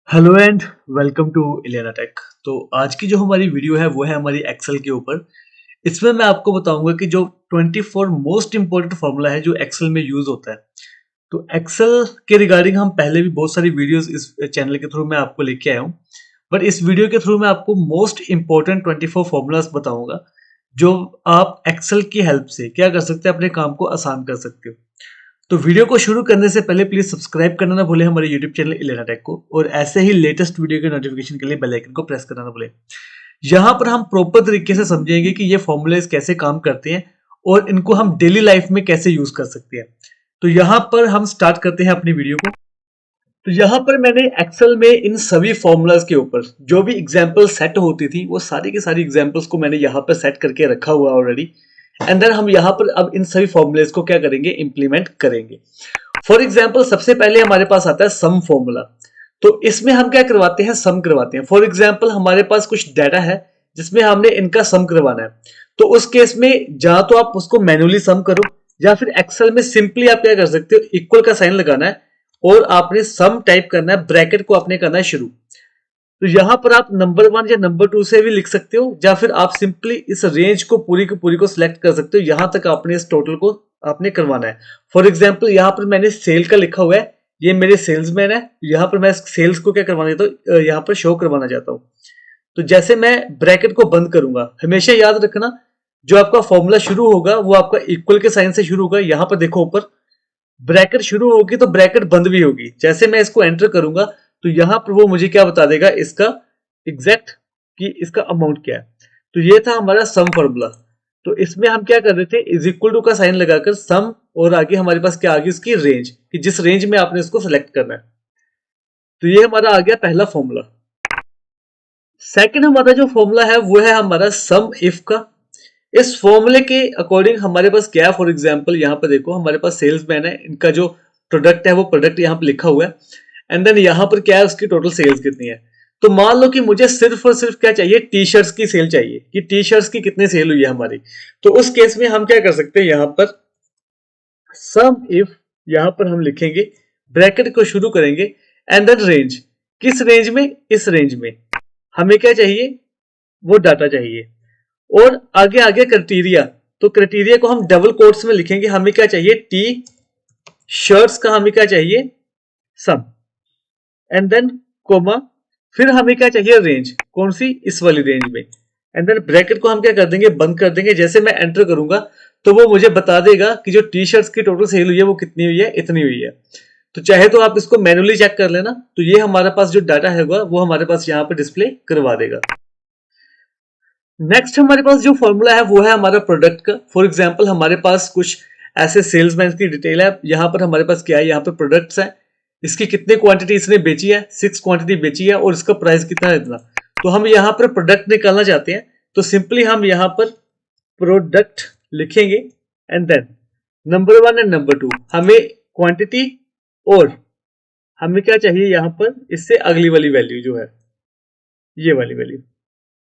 Hello and welcome to Iliana tech. तो आज की जो हमारी वीडियो है वो है हमारी एक्सेल के ऊपर। इसमें मैं आपको बताऊंगा कि जो 24 मोस्ट इंपॉर्टेंट फार्मूला है जो एक्सेल में यूज होता है। तो एक्सेल के रिगार्डिंग हम पहले भी बहुत सारी वीडियोस इस चैनल के थ्रू मैं आपको लेके आया हूँ, बट इस वीडियो के थ्रू मैं आपको मोस्ट इंपॉर्टेंट 24 फार्मूलाज बताऊंगा जो आप एक्सेल की हेल्प से क्या कर सकते हैं, अपने काम को आसान कर सकते हो। तो वीडियो को शुरू करने से पहले प्लीज सब्सक्राइब करना ना भूलें हमारे यूट्यूब चैनल इलियाना टेक को, और ऐसे ही लेटेस्ट वीडियो के नोटिफिकेशन के लिए बेल आइकन को प्रेस करना ना भूलें। यहाँ पर हम प्रॉपर तरीके से समझेंगे कि ये फॉर्मूलेज कैसे काम करते हैं और इनको हम डेली लाइफ में कैसे यूज कर सकते हैं। तो यहाँ पर हम स्टार्ट करते हैं अपनी वीडियो को। तो यहाँ पर मैंने एक्सेल में इन सभी फॉर्मूलाज के ऊपर जो भी एग्जाम्पल सेट होती थी वो सारी की सारी एग्जाम्पल्स को मैंने यहाँ पर सेट करके रखा हुआ ऑलरेडी। एंड देन हम यहाँ पर अब इन सभी फॉर्मूलेज को क्या करेंगे, इंप्लीमेंट करेंगे। फॉर एग्जाम्पल सबसे पहले हमारे पास आता है सम फॉर्मूला। तो इसमें हम क्या करवाते हैं, सम करवाते हैं। फॉर एग्जाम्पल हमारे पास कुछ डाटा है जिसमें हमने इनका सम करवाना है। तो उस केस में या तो आप उसको मैन्युअली सम करो या फिर एक्सेल में सिंपली आप क्या कर सकते हो, इक्वल का साइन लगाना है और आपने सम टाइप करना है, ब्रैकेट को आपने करना है शुरू। तो यहां पर आप नंबर 1 या नंबर 2 से भी लिख सकते हो या फिर आप सिंपली इस रेंज को पूरी की पूरी को सिलेक्ट कर सकते हो। यहां तक आपने इस टोटल को आपने करवाना है। फॉर एग्जाम्पल यहां पर मैंने सेल का लिखा हुआ है, ये मेरे सेल्समैन है। यहां पर मैं सेल्स को क्या करवाना चाहता हूँ, यहां पर शो करवाना चाहता हूँ। तो जैसे मैं ब्रैकेट को बंद करूंगा, हमेशा याद रखना जो आपका फॉर्मूला शुरू होगा वो आपका इक्वल के साइन से शुरू होगा। यहां पर देखो ऊपर ब्रैकेट शुरू होगी तो ब्रैकेट बंद भी होगी। जैसे मैं इसको एंटर करूंगा तो यहां पर वो मुझे क्या बता देगा, इसका एग्जैक्ट कि इसका अमाउंट क्या है। तो ये था हमारा सम फॉर्मूला। तो इसमें हम क्या कर रहे थे, इज इक्वल टू का साइन लगाकर सम, और आगे हमारे पास क्या आ गई, इसकी रेंज, कि जिस रेंज में आपने इसको सेलेक्ट करना है। तो ये हमारा आ गया पहला फॉर्मूला। सेकंड हमारा जो फॉर्मूला है वो है हमारा सम इफ का। इस फॉर्मूले के अकॉर्डिंग हमारे पास क्या है, फॉर एग्जांपल यहाँ पे देखो हमारे पास सेल्समैन है, इनका जो प्रोडक्ट है वो प्रोडक्ट यहाँ पे लिखा हुआ है। एंड देन यहाँ पर क्या है, उसकी टोटल सेल्स कितनी है। तो मान लो कि मुझे सिर्फ और सिर्फ क्या चाहिए, टी शर्ट्स की सेल चाहिए कि टी शर्ट्स की कितनी सेल हुई है हमारी। तो उस केस में हम क्या कर सकते हैं, यहाँ पर सम इफ, यहाँ पर हम लिखेंगे, ब्रैकेट को शुरू करेंगे एंड देन रेंज। किस रेंज में, इस रेंज में हमें क्या चाहिए, वो डाटा चाहिए। और आगे आगे क्राइटेरिया, तो क्राइटेरिया को हम डबल कोट्स में लिखेंगे। हमें क्या चाहिए, टी शर्ट्स का हमें क्या चाहिए, सम, एंड देन कोमा, फिर हमें क्या चाहिए, रेंज, कौन सी, इस वाली रेंज में। एंड देन ब्रैकेट को हम क्या कर देंगे, बंद कर देंगे। जैसे मैं एंटर करूंगा तो वो मुझे बता देगा कि जो टी शर्ट्स की टोटल सेल हुई है वो कितनी हुई है, इतनी हुई है। तो चाहे तो आप इसको मैन्युअली चेक कर लेना। तो ये हमारे पास जो डाटा है वो हमारे पास यहाँ पे डिस्प्ले करवा देगा। नेक्स्ट हमारे पास जो फॉर्मूला है वो है हमारा प्रोडक्ट का। फॉर एग्जांपल हमारे पास कुछ ऐसे सेल्समैन की डिटेल है। यहाँ पर हमारे पास क्या है, यहाँ पर प्रोडक्ट्स है, इसकी कितनी क्वांटिटी इसने बेची है, 6 क्वांटिटी बेची है, और इसका प्राइस कितना है, इतना। तो हम यहाँ पर प्रोडक्ट निकालना चाहते हैं, तो सिंपली हम यहाँ पर प्रोडक्ट लिखेंगे and then number 1 and number 2 हमें क्वांटिटी, और हमें क्या चाहिए यहाँ पर, इससे अगली वाली वैल्यू जो है, ये वाली वैल्यू।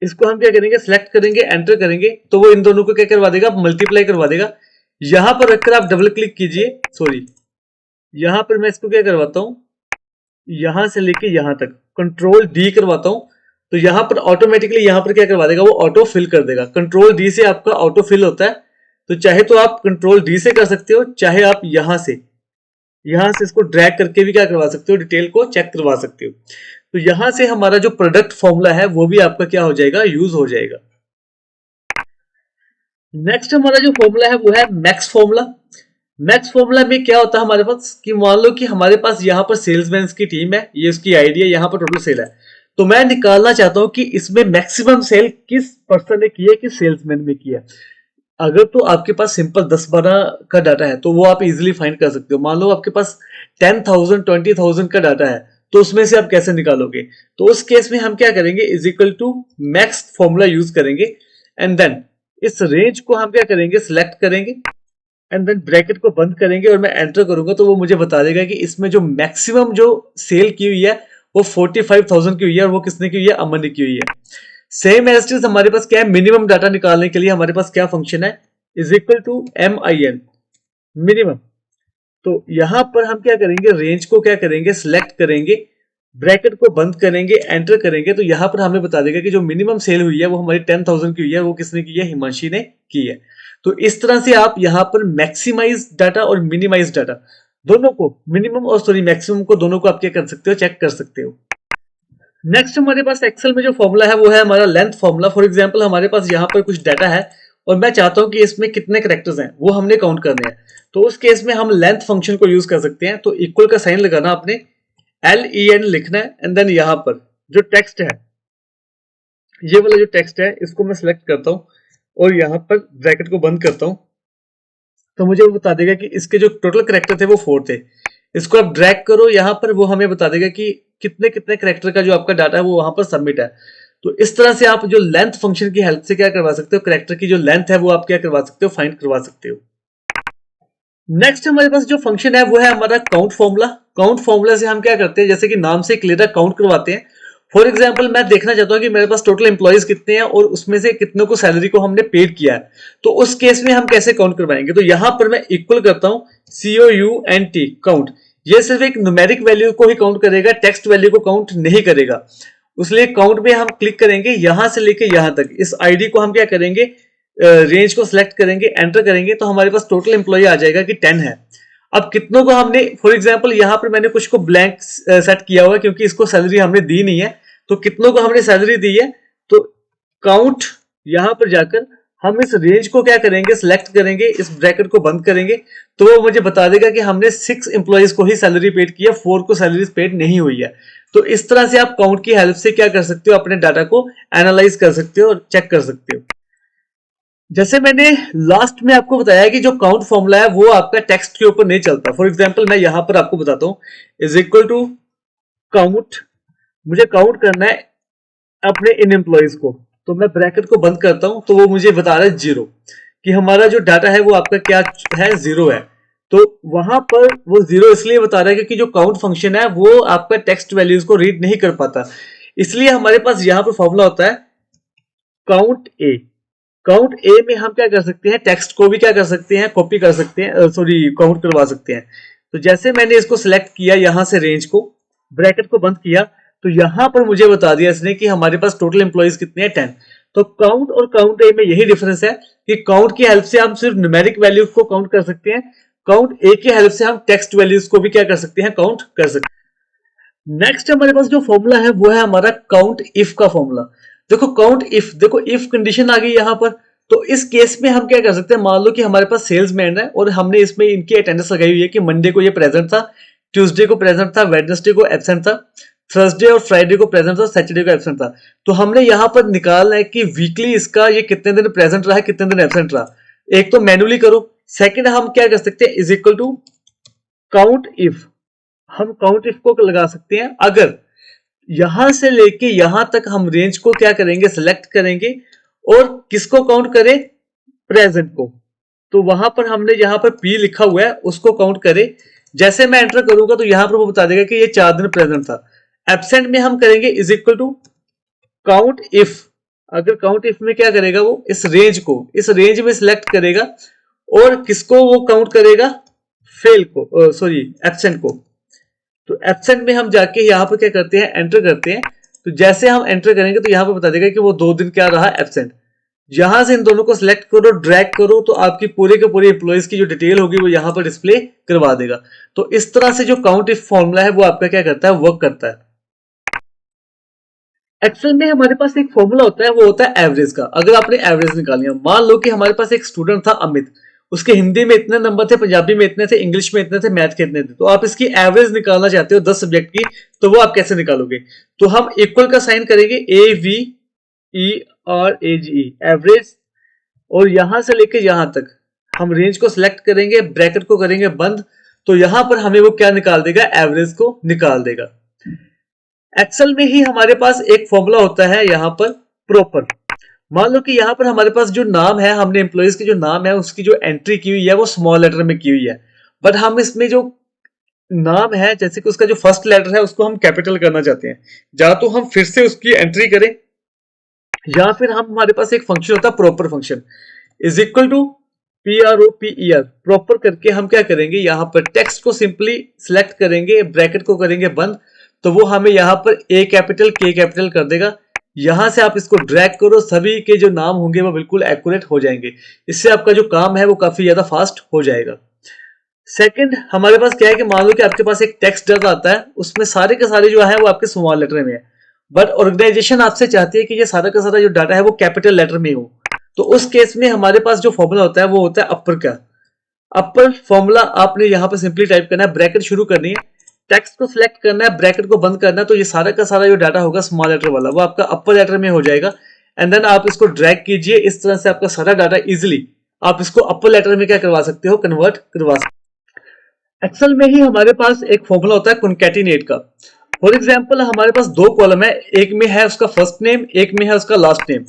इसको हम क्या करेंगे, सिलेक्ट करेंगे, एंटर करेंगे, तो वो इन दोनों को क्या करवा देगा, मल्टीप्लाई करवा देगा। यहां पर रखकर आप डबल क्लिक कीजिए, सॉरी, यहां पर मैं इसको क्या करवाता हूं, यहां से लेके यहां तक कंट्रोल डी करवाता हूं। तो यहां पर ऑटोमेटिकली यहां पर क्या करवा देगा, वो ऑटो फिल कर देगा। कंट्रोल डी से आपका ऑटो फिल होता है। तो चाहे तो आप कंट्रोल डी से कर सकते हो, चाहे आप यहां से इसको ड्रैग करके भी क्या करवा सकते हो, डिटेल को चेक करवा सकते हो। तो यहां से हमारा जो प्रोडक्ट फॉर्मूला है वो भी आपका क्या हो जाएगा, यूज हो जाएगा। नेक्स्ट हमारा जो फॉर्मूला है वो है मैक्स फॉर्मूला। मैक्स फॉर्मूला में क्या होता है हमारे पास, कि मान लो कि हमारे पास यहाँ पर सेल्समैन की टीम है, ये उसकी आईडी है, यहाँ पर टोटल सेल है। तो मैं निकालना चाहता हूं कि इसमें मैक्सिमम सेल किस पर्सन ने की है, किस सेल्समैन में की है। अगर तो आपके पास सिंपल 10-12 का डाटा है तो वो आप इजीली फाइंड कर सकते हो। मान लो आपके पास 10,000 20,000 का डाटा है, तो उसमें से आप कैसे निकालोगे। तो उस केस में हम क्या करेंगे, is equal to max formula use करेंगे। एंड देन इस रेंज को हम क्या करेंगे, सिलेक्ट करेंगे, एंड देन ब्रैकेट को बंद करेंगे और मैं एंटर करूंगा तो वो मुझे बता देगा कि इसमें जो मैक्सिमम जो सेल की हुई है वो 45,000 की हुई है, और वो किसने की हुई है, अमन ने की हुई है। सेम एज इट इज हमारे पास क्या है, मिनिमम डाटा निकालने के लिए हमारे पास क्या फंक्शन है, is equal to MIN, minimum. तो यहां पर हम क्या करेंगे, रेंज को क्या करेंगे, सिलेक्ट करेंगे, ब्रैकेट को बंद करेंगे, एंटर करेंगे, तो यहाँ पर हमें बता देगा कि जो मिनिमम सेल हुई है वो हमारी 10,000 की हुई है, वो किसने की है, हिमांशी ने की है। तो इस तरह से आप यहाँ पर मैक्सिमाइज डाटा और मिनिमाइज डाटा दोनों को, मिनिमम और सॉरी मैक्सिमम को, दोनों को आप क्या कर सकते हो, चेक कर सकते हो। नेक्स्ट हमारे पास एक्सेल में जो फॉर्मूला है वो है हमारा लेंथ फॉर्मूला। फॉर एग्जांपल हमारे पास यहाँ पर कुछ डाटा है और मैं चाहता हूं कि इसमें कितने कैरेक्टर्स हैं वो हमने काउंट करने हैं। तो उस केस में हम लेंथ फंक्शन को यूज कर सकते हैं। तो इक्वल का साइन लगाना, आपने LEN लिखना है, एंड देन यहाँ पर जो टेक्स्ट है, ये वाला जो टेक्स्ट है इसको मैं सिलेक्ट करता हूँ और यहाँ पर ब्रैकेट को बंद करता हूँ। तो मुझे वो बता देगा कि इसके जो टोटल कैरेक्टर थे वो 4 थे। इसको आप ड्रैग करो यहाँ पर, वो हमें बता देगा कि कितने कितने कैरेक्टर का जो आपका डाटा है वो वहां पर सबमिट है। तो इस तरह से आप जो लेंथ फंक्शन की हेल्प से क्या करवा सकते हो, कैरेक्टर की जो लेंथ है वो आप क्या करवा सकते हो, फाइंड करवा सकते हो। नेक्स्ट हमारे पास जो फंक्शन है वो है हमारा काउंट फॉर्मूला। काउंट फॉर्मूला से हम क्या करते हैं, जैसे कि नाम से क्लियर काउंट करवाते हैं। फॉर एग्जाम्पल मैं देखना चाहता हूं कि मेरे पास टोटल एम्प्लॉइज कितने हैं और उसमें से कितनों को सैलरी को हमने पेड किया है। तो उस केस में हम कैसे काउंट करवाएंगे, तो यहां पर मैं इक्वल करता हूं COUNT काउंट। ये सिर्फ एक न्यूमेरिक वैल्यू को ही काउंट करेगा, टेक्स्ट वैल्यू को काउंट नहीं करेगा। उसलिए काउंट में हम क्लिक करेंगे, यहां से लेके यहां तक इस आईडी को हम क्या करेंगे, रेंज को सिलेक्ट करेंगे, एंटर करेंगे, तो हमारे पास टोटल एम्प्लॉय आ जाएगा कि 10 है। अब कितनों को हमने, फॉर एग्जांपल यहां पर मैंने कुछ को ब्लैंक सेट किया हुआ क्योंकि इसको सैलरी हमने दी नहीं है। तो कितनों को हमने सैलरी दी है, तो काउंट यहां पर जाकर हम इस रेंज को क्या करेंगे, सिलेक्ट करेंगे, इस ब्रैकेट को बंद करेंगे, तो वो मुझे बता देगा कि हमने 6 एम्प्लॉइज को ही सैलरी पेड की है, 4 को सैलरी पेड नहीं हुई है। तो इस तरह से आप काउंट की हेल्प से क्या कर सकते हो, अपने डाटा को एनालाइज कर सकते हो और चेक कर सकते हो। जैसे मैंने लास्ट में आपको बताया कि जो काउंट फॉर्मूला है वो आपका टेक्स्ट के ऊपर नहीं चलता। फॉर एग्जांपल मैं यहां पर आपको बताता हूं, इज इक्वल टू काउंट, मुझे काउंट करना है अपने इन एम्प्लॉइज को, तो मैं ब्रैकेट को बंद करता हूं, तो वो मुझे बता रहा है 0, कि हमारा जो डाटा है वो आपका क्या है, 0 है। तो वहां पर वो 0 इसलिए बता रहा है क्योंकि जो काउंट फंक्शन है वो आपका टेक्स्ट वैल्यूज को रीड नहीं कर पाता। इसलिए हमारे पास यहां पर फॉर्मूला होता है काउंट ए। काउंट ए में हम क्या कर सकते हैं, टेक्स्ट को भी क्या कर सकते हैं, कॉपी कर सकते हैं, सॉरी काउंट करवा सकते हैं। तो जैसे मैंने इसको सिलेक्ट किया, यहां से रेंज को, ब्रैकेट को बंद किया, तो यहां पर मुझे बता दिया इसने कि हमारे पास टोटल एम्प्लॉइज कितने हैं, 10। तो काउंट और काउंट ए में यही डिफरेंस है कि काउंट की हेल्प से हम सिर्फ न्यूमेरिक वैल्यूज को काउंट कर सकते हैं, काउंट ए की हेल्प से हम टेक्स्ट वैल्यूज को भी क्या कर सकते हैं, काउंट कर सकते हैं। नेक्स्ट हमारे पास जो फॉर्मूला है वो है हमारा काउंट इफ का फॉर्मूला। देखो काउंट इफ, देखो इफ कंडीशन आ गई यहां पर, तो इस केस में हम क्या कर सकते हैं, मान लो कि हमारे पास सेल्समैन है और हमने इसमें इनकी अटेंडेंस लगाई हुई है कि मंडे को ये प्रेजेंट था, ट्यूसडे को प्रेजेंट था, वेडनेसडे को एब्सेंट था, थर्सडे और फ्राइडे को प्रेजेंट था, सैटरडे को एब्सेंट था। तो हमने यहां पर निकालना है कि वीकली इसका ये कितने दिन प्रेजेंट रहा, कितने दिन एब्सेंट रहा। एक तो मैन्युअली करो, सेकंड हम क्या कर सकते हैं, is equal to count if. हम काउंट इफ को लगा सकते हैं अगर यहां से लेके यहां तक हम रेंज को क्या करेंगे, सिलेक्ट करेंगे और किसको काउंट करें, प्रेजेंट को। तो वहां पर हमने यहां पर P लिखा हुआ है उसको काउंट करें। जैसे मैं एंटर करूंगा तो यहां पर वो बता देगा कि ये 4 दिन प्रेजेंट था। एब्सेंट में हम करेंगे is equal to count if. अगर काउंट इफ में क्या करेगा, वो इस रेंज को, इस रेंज में सिलेक्ट करेगा और किसको वो काउंट करेगा, फेल को, सॉरी एब्सेंट को। तो एब्सेंट में हम जाके यहाँ पर क्या करते हैं, एंटर करते हैं। तो जैसे हम एंटर करेंगे तो यहाँ पर बता देगा कि वो 2 दिन क्या रहा, एब्सेंट। यहां से इन दोनों को सिलेक्ट करो, ड्रैग करो, तो आपकी पूरे के पूरे एम्प्लॉइज की जो डिटेल होगी वो यहां पर डिस्प्ले करवा देगा। तो इस तरह से जो काउंट इफ फॉर्मूला है वो आपका क्या करता है, वर्क करता है। एक्सेल में हमारे पास एक फॉर्मूला होता है, वो होता है एवरेज का। अगर आपने एवरेज निकालनी है, मान लो कि हमारे पास एक स्टूडेंट था अमित, उसके हिंदी में इतने नंबर थे, पंजाबी में इतने थे, इंग्लिश में इतने थे, मैथ के इतने थे। तो आप इसकी एवरेज निकालना चाहते हो 10 सब्जेक्ट की, तो वो आप कैसे निकालोगे, तो हम इक्वल का साइन करेंगे, AVERAGE, एवरेज, और यहां से लेके यहां तक हम रेंज को सिलेक्ट करेंगे, ब्रैकेट को करेंगे बंद, तो यहां पर हमें वो क्या निकाल देगा, एवरेज को निकाल देगा। एक्सेल में ही हमारे पास एक फॉर्मूला होता है यहां पर प्रॉपर। मान लो कि यहां पर हमारे पास जो नाम है, हमने एम्प्लॉइज की जो नाम है उसकी जो एंट्री की हुई है वो स्मॉल लेटर में की हुई है, बट हम इसमें जो नाम है, जैसे कि उसका जो फर्स्ट लेटर है उसको हम कैपिटल करना चाहते हैं, या तो हम फिर से उसकी एंट्री करें, या फिर हम, हमारे पास एक फंक्शन होता है proper function, is equal to PROPER, proper करके हम क्या करेंगे, यहां पर टेक्स्ट को सिंपली सिलेक्ट करेंगे, ब्रैकेट को करेंगे बंद, तो वो हमें यहाँ पर ए कैपिटल के कैपिटल कर देगा। यहां से आप इसको ड्रैग करो, सभी के जो नाम होंगे वो बिल्कुल एक्यूरेट हो जाएंगे। इससे आपका जो काम है वो काफी ज्यादा फास्ट हो जाएगा। सेकंड हमारे पास क्या है कि मान लो कि आपके पास एक टेक्स्ट डाटा आता है, उसमें सारे के सारे जो है वो आपके स्मॉल लेटर में है, बट ऑर्गेनाइजेशन आपसे चाहती है कि ये सारा का सारा जो डाटा है वो कैपिटल लेटर में हो। तो उस केस में हमारे पास जो फॉर्मूला होता है वो होता है अपर का। अपर फॉर्मूला आपने यहाँ पर सिंपली टाइप करना है, ब्रैकेट शुरू करनी है, टेक्स्ट को सिलेक्ट करना है, ब्रैकेट को बंद करना है, तो ये सारा का सारा जो डाटा होगा स्मॉल लेटर वाला वो आपका अपर लेटर में हो जाएगा। एंड देन आप इसको ड्रैग कीजिए, इस तरह से आपका सारा डाटा इजिली आप इसको अपर लेटर में क्या करवा सकते हो, कन्वर्ट करवा सकते हो। एक्सेल में ही हमारे पास एक फॉर्मूला होता है कॉन्कैटिनेट का। फॉर एग्जाम्पल हमारे पास दो कॉलम है, एक में है उसका फर्स्ट नेम, एक में है उसका लास्ट नेम,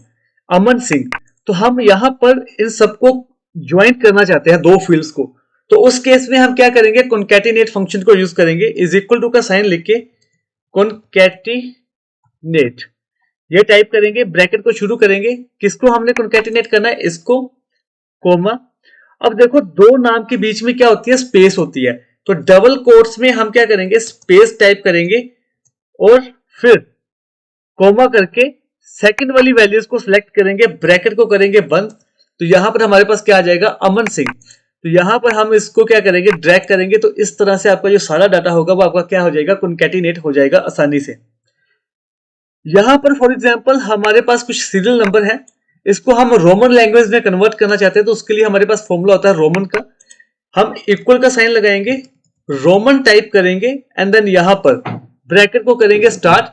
अमन सिंह। तो हम यहाँ पर इन सबको ज्वाइन करना चाहते हैं, दो फील्ड्स को। तो उस केस में हम क्या करेंगे, कॉन्कैटिनेट फंक्शन को यूज करेंगे, इज इक्वल टू का साइन लिख के कॉन्कैटिनेट ये टाइप करेंगे, ब्रैकेट को शुरू करेंगे, किसको हमने कॉन्कैटिनेट करना है, इसको, कोमा। अब देखो दो नाम के बीच में क्या होती है, स्पेस होती है, तो डबल कोट्स में हम क्या करेंगे, स्पेस टाइप करेंगे और फिर कोमा करके सेकंड वाली वैल्यूज को सिलेक्ट करेंगे, ब्रैकेट को करेंगे बंद। तो यहां पर हमारे पास क्या आ जाएगा, अमन सिंह। तो यहां पर हम इसको क्या करेंगे, ड्रैग करेंगे, तो इस तरह से आपका जो सारा डाटा होगा वो आपका क्या हो जाएगा, कॉन्कैटिनेट हो जाएगा आसानी से। यहां पर फॉर एग्जांपल हमारे पास कुछ सीरियल नंबर है, इसको हम रोमन लैंग्वेज में कन्वर्ट करना चाहते हैं, तो उसके लिए हमारे पास फॉर्मूला होता है रोमन का। हम इक्वल का साइन लगाएंगे, रोमन टाइप करेंगे एंड देन यहां पर ब्रैकेट को करेंगे स्टार्ट,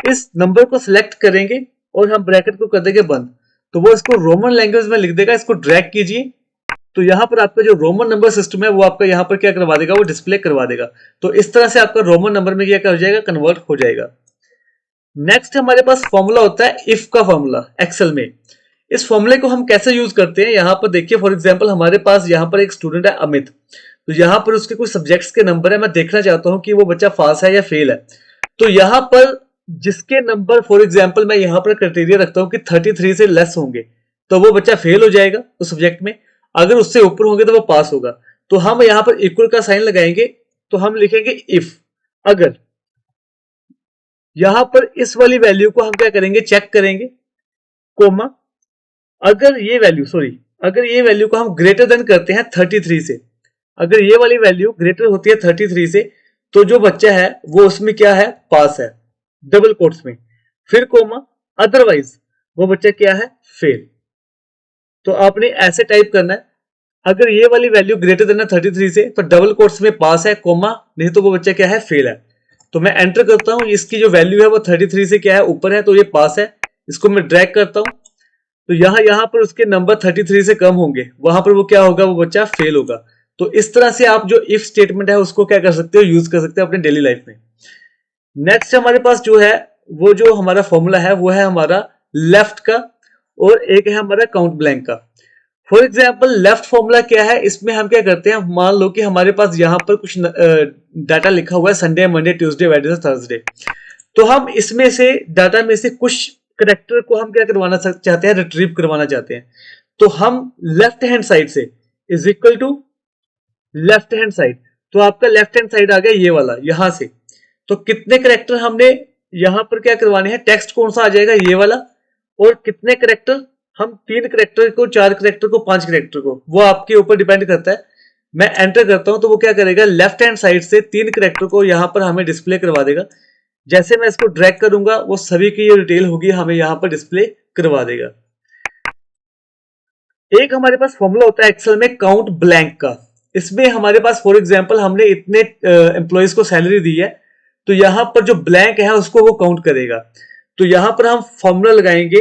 इस नंबर को सिलेक्ट करेंगे और हम ब्रैकेट को कर देंगे बंद। तो वो इसको रोमन लैंग्वेज में लिख देगा, इसको ड्रैग कीजिए, तो यहां पर आपका जो रोमन नंबर सिस्टम है वो आपका यहां पर क्या करवा देगा, वो डिस्प्ले करवा देगा। तो इस तरह से आपका रोमन नंबर में क्या हो जाएगा, कन्वर्ट हो जाएगा। नेक्स्ट हमारे पास फॉर्मूला होता है इफ का फॉर्मूला एक्सेल में। इस फॉर्मूले को हम कैसे यूज करते हैं, यहां पर देखिए फॉर एग्जांपल हमारे पास यहां पर एक स्टूडेंट है अमित, तो यहां पर उसके कुछ सब्जेक्ट्स के नंबर है, मैं देखना चाहता हूं कि वो बच्चा पास है या फेल है। तो यहां पर जिसके नंबर फॉर एग्जांपल मैं यहां पर क्राइटेरिया रखता हूं कि 33 से लेस होंगे तो वो बच्चा फेल हो जाएगा उस सब्जेक्ट में, अगर उससे ऊपर होंगे तो वो पास होगा। तो हम यहां पर इक्वल का साइन लगाएंगे, तो हम लिखेंगे इफ, अगर यहां पर इस वाली वैल्यू को हम क्या करेंगे, चेक करेंगे, कोमा, अगर ये वैल्यू को हम ग्रेटर देन करते हैं 33 से, अगर ये वाली वैल्यू ग्रेटर होती है 33 से, तो जो बच्चा है वो उसमें क्या है, पास है, डबल कोट्स में, फिर कोमा, अदरवाइज वो बच्चा क्या है, फेल। तो आपने ऐसे टाइप करना है, अगर ये वाली वैल्यू ग्रेटर देन है 33 से तो डबल कोट्स में पास है, कोमा, नहीं तो वो बच्चा क्या है, फेल है। तो मैं एंटर करता हूं, इसकी जो वैल्यू है वो 33 से क्या है, ऊपर है, तो ये पास है। इसको मैं ड्रैग करता हूं, तो यहां पर उसके नंबर 33 से कम होंगे, वहां पर वो क्या होगा, वो बच्चा फेल होगा। तो इस तरह से आप जो इफ स्टेटमेंट है उसको क्या कर सकते हो, यूज कर सकते हो अपने डेली लाइफ में। नेक्स्ट हमारे पास जो है वो जो हमारा फॉर्मूला है वो है हमारा लेफ्ट का, और एक है हमारा काउंट ब्लैंक का। फॉर एग्जाम्पल लेफ्ट फॉर्मूला क्या है, इसमें हम क्या करते हैं, मान लो कि हमारे पास यहाँ पर कुछ डाटा लिखा हुआ है, Sunday, Monday, Tuesday, Wednesday, Thursday. तो हम इसमें से डाटा में से कुछ करेक्टर को हम क्या करवाना चाहते हैं, रिट्रीव करवाना चाहते हैं। तो हम लेफ्ट हैंड साइड से is equal to left hand side, तो आपका लेफ्ट हैंड साइड आ गया ये वाला, यहां से। तो कितने करेक्टर हमने यहां पर क्या करवाने हैं, टेक्स्ट कौन सा आ जाएगा, ये वाला, और कितने करेक्टर, हम 3 करेक्टर को, 4 करेक्टर को, 5 करेक्टर को, वो आपके ऊपर डिपेंड करता है। मैं एंटर करता हूं तो वो क्या करेगा, लेफ्ट हैंड साइड से 3 करेक्टर को यहां पर हमें डिस्प्ले करवा देगा। जैसे मैं इसको ड्रैग करूंगा वो सभी की ये डिटेल होगी हमें यहां पर डिस्प्ले करवा देगा। एक हमारे पास फॉर्मूला होता है एक्सेल में काउंट ब्लैंक का। इसमें हमारे पास फॉर एग्जांपल हमने इतने एम्प्लॉइज को सैलरी दी है, तो यहां पर जो ब्लैंक है उसको वो काउंट करेगा। तो यहां पर हम फॉर्मूला लगाएंगे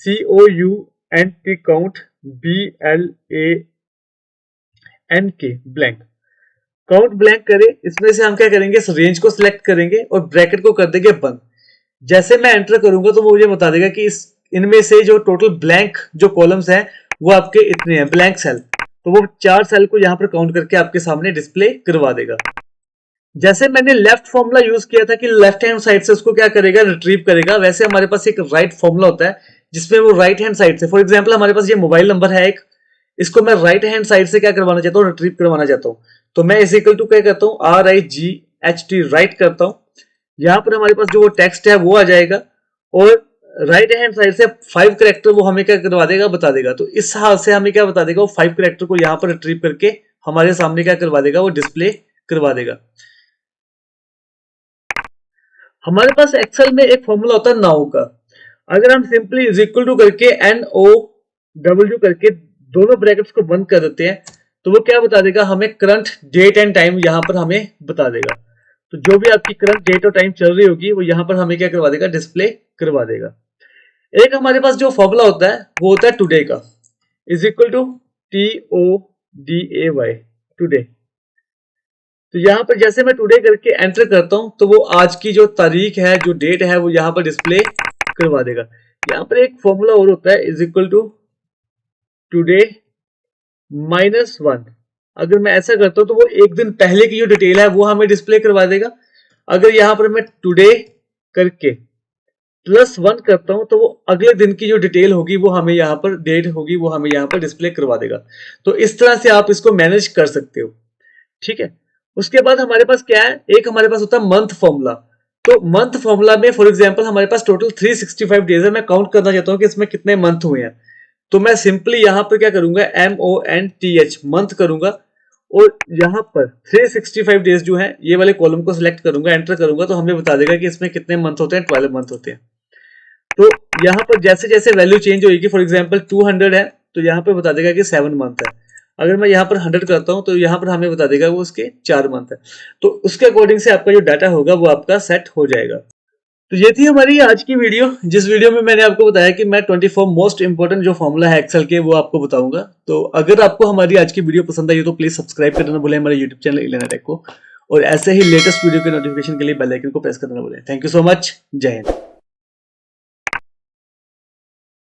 COUNT, count, BLANK, blank, count blank करे। इसमें से हम क्या करेंगे, इस रेंज को सिलेक्ट करेंगे और ब्रैकेट को कर देंगे बंद। जैसे मैं एंटर करूंगा तो वो मुझे बता देगा कि इनमें से जो टोटल ब्लैंक जो कॉलम्स हैं वो आपके इतने हैं, ब्लैंक सेल। तो वो 4 सेल को यहां पर काउंट करके आपके सामने डिस्प्ले करवा देगा। जैसे मैंने लेफ्ट फॉर्मूला यूज किया था कि लेफ्ट हैंड साइड से उसको क्या करेगा, रिट्रीव करेगा, वैसे हमारे पास एक राइट फॉर्मूला होता है जिसमें वो राइट हैंड साइड से, फॉर एग्जांपल हमारे पास ये मोबाइल नंबर है एक, इसको मैं राइट हैंड साइड से क्या करवाना चाहता हूँ, रिट्रीव करवाना चाहता हूँ। तो मैं इज इक्वल टू क्या करता हूँ, RIGHT, राइट करता हूँ। यहाँ पर हमारे पास जो वो टेक्स्ट है वो आ जाएगा, और राइट हैंड साइड से 5 कैरेक्टर वो हमें क्या करवा देगा, बता देगा। तो इस हाल से हमें क्या बता देगा, वो 5 कैरेक्टर को यहाँ पर रिट्रीव करके हमारे सामने क्या करवा देगा, वो डिस्प्ले करवा देगा। हमारे पास एक्सेल में एक फॉर्मूला होता है नाउ का। अगर हम सिंपली इज इक्वल टू करके NOW करके दोनों ब्रैकेट्स को बंद कर देते हैं, तो वो क्या बता देगा हमें, करंट डेट एंड टाइम यहाँ पर हमें बता देगा। तो जो भी आपकी करंट डेट और टाइम चल रही होगी वो यहाँ पर हमें क्या करवा देगा, डिस्प्ले करवा देगा। एक हमारे पास जो फॉर्मूला होता है वो होता है टुडे का, is equal to TODAY, today. तो यहाँ पर जैसे मैं टुडे करके एंटर करता हूं तो वो आज की जो तारीख है, जो डेट है, वो यहाँ पर डिस्प्ले करवा देगा। यहाँ पर एक फॉर्मूला और होता है, इज इक्वल टू टुडे -1। अगर मैं ऐसा करता हूं तो वो एक दिन पहले की जो डिटेल है वो हमें डिस्प्ले करवा देगा। अगर यहाँ पर मैं टुडे करके +1 करता हूं तो वो अगले दिन की जो डिटेल होगी वो हमें यहाँ पर, डेट होगी वो हमें यहाँ पर डिस्प्ले करवा देगा। तो इस तरह से आप इसको मैनेज कर सकते हो, ठीक है। उसके बाद हमारे पास क्या है, एक हमारे पास होता है मंथ फॉर्मूला। तो मंथ फॉर्मूला में फॉर एग्जांपल हमारे पास टोटल 365 डेज है, मैं काउंट करना चाहता हूं कि इसमें कितने मंथ हुए हैं। तो मैं सिंपली यहां पर क्या करूंगा, MONTH मंथ करूंगा, और यहां पर 365 डेज जो है ये वाले कॉलम को सिलेक्ट करूंगा, एंटर करूंगा, तो हमें बता देगा कि इसमें कितने मंथ होते हैं, 12 मंथ होते हैं। तो यहाँ पर जैसे जैसे वैल्यू चेंज होगी, फॉर एग्जांपल 200 है तो यहाँ पर बता देगा कि 7 मंथ है। अगर मैं यहाँ पर 100 करता हूँ तो यहाँ पर हमें बता देगा वो उसके 4 मंथ है। तो उसके अकॉर्डिंग से आपका जो डाटा होगा वो आपका सेट हो जाएगा। तो ये थी हमारी आज की वीडियो, जिस वीडियो में मैंने आपको बताया कि मैं 24 मोस्ट इंपोर्टेंट जो फॉर्मूला है एक्सेल के वो आपको बताऊंगा। तो अगर आपको हमारी आज की वीडियो पसंद आई तो प्लीज सब्सक्राइब करना ना भूलें हमारे यूट्यूब चैनल इलेना टेक को, और ऐसे ही लेटेस्ट वीडियो के नोटिफिकेशन के लिए बेल आइकन को प्रेस करना ना भूलें। थैंक यू सो मच, जय हिंद।